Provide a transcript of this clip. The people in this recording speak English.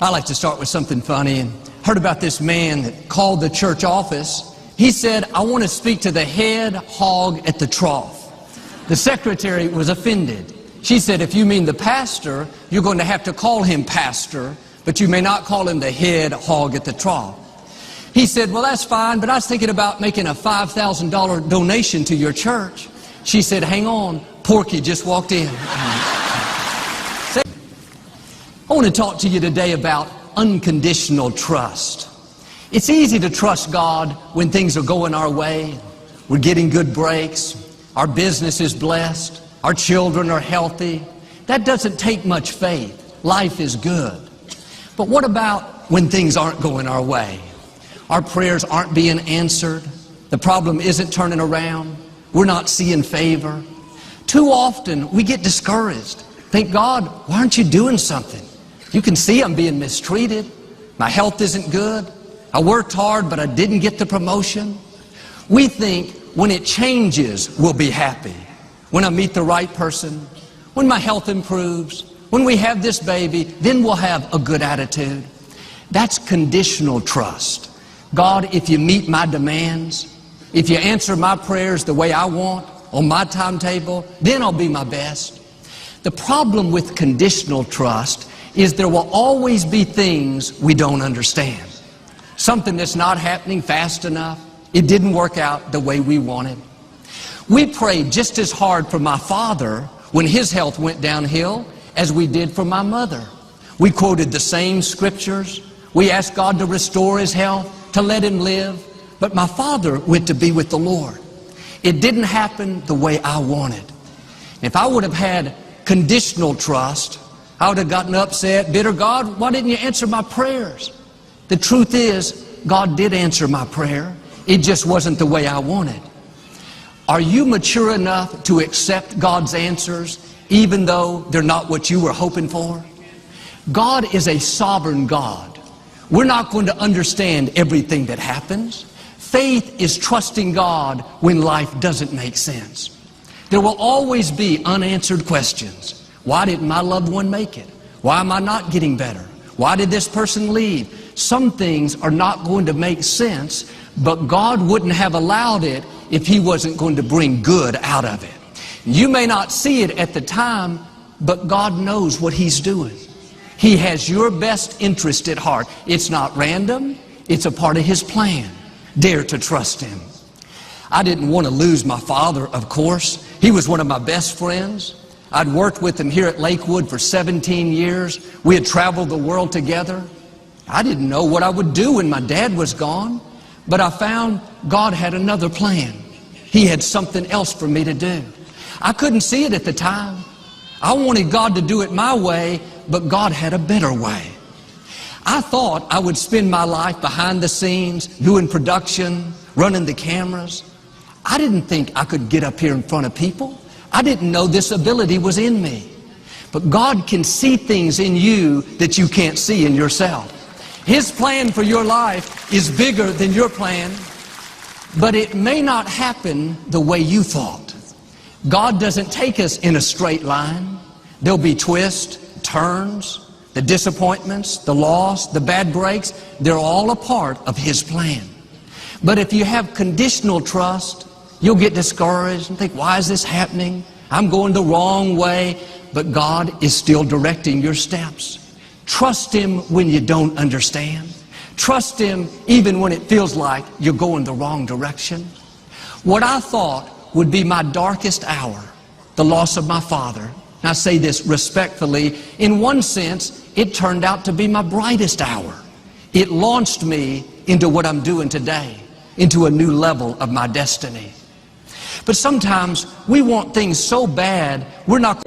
I like to start with something funny, and heard about this man that called the church office. He said, "I want to speak to the head hog at the trough." The secretary was offended. She said, "If you mean the pastor, you're going to have to call him pastor, but you may not call him the head hog at the trough." He said, "Well, that's fine, but I was thinking about making a $5,000 donation to your church." She said, "Hang on, Porky just walked in." I want to talk to you today about unconditional trust. It's easy to trust God when things are going our way. We're getting good breaks. Our business is blessed. Our children are healthy. That doesn't take much faith. Life is good. But what about when things aren't going our way? Our prayers aren't being answered. The problem isn't turning around. We're not seeing favor. Too often we get discouraged. Think, "God, why aren't you doing something? You can see I'm being mistreated. My health isn't good. I worked hard, but I didn't get the promotion." We think when it changes, we'll be happy. When I meet the right person, when my health improves, when we have this baby, then we'll have a good attitude. That's conditional trust. God, if you meet my demands, if you answer my prayers the way I want, on my timetable, then I'll be my best. The problem with conditional trust is there will always be things we don't understand. Something that's not happening fast enough. It didn't work out the way we wanted. We prayed just as hard for my father when his health went downhill as we did for my mother. We quoted the same scriptures. We asked God to restore his health, to let him live. But my father went to be with the Lord. It didn't happen the way I wanted. If I would have had conditional trust, I would have gotten upset, bitter. "God, why didn't you answer my prayers?" The truth is, God did answer my prayer. It just wasn't the way I wanted. Are you mature enough to accept God's answers even though they're not what you were hoping for? God is a sovereign God. We're not going to understand everything that happens. Faith is trusting God when life doesn't make sense. There will always be unanswered questions. Why didn't my loved one make it? Why am I not getting better? Why did this person leave? Some things are not going to make sense, but God wouldn't have allowed it if He wasn't going to bring good out of it. You may not see it at the time, but God knows what He's doing. He has your best interest at heart. It's not random. It's a part of His plan. Dare to trust Him. I didn't want to lose my father, of course. He was one of my best friends. I'd worked with him here at Lakewood for 17 years. We had traveled the world together. I didn't know what I would do when my dad was gone, but I found God had another plan. He had something else for me to do. I couldn't see it at the time. I wanted God to do it my way, but God had a better way. I thought I would spend my life behind the scenes, doing production, running the cameras. I didn't think I could get up here in front of people. I didn't know this ability was in me. But God can see things in you that you can't see in yourself. His plan for your life is bigger than your plan, but it may not happen the way you thought. God doesn't take us in a straight line. There'll be twists, turns, the disappointments, the loss, the bad breaks. They're all a part of His plan. But if you have conditional trust, you'll get discouraged and think, "Why is this happening? I'm going the wrong way." But God is still directing your steps. Trust Him when you don't understand. Trust Him even when it feels like you're going the wrong direction. What I thought would be my darkest hour, the loss of my father, and I say this respectfully, in one sense, it turned out to be my brightest hour. It launched me into what I'm doing today, into a new level of my destiny. But sometimes we want things so bad, we're not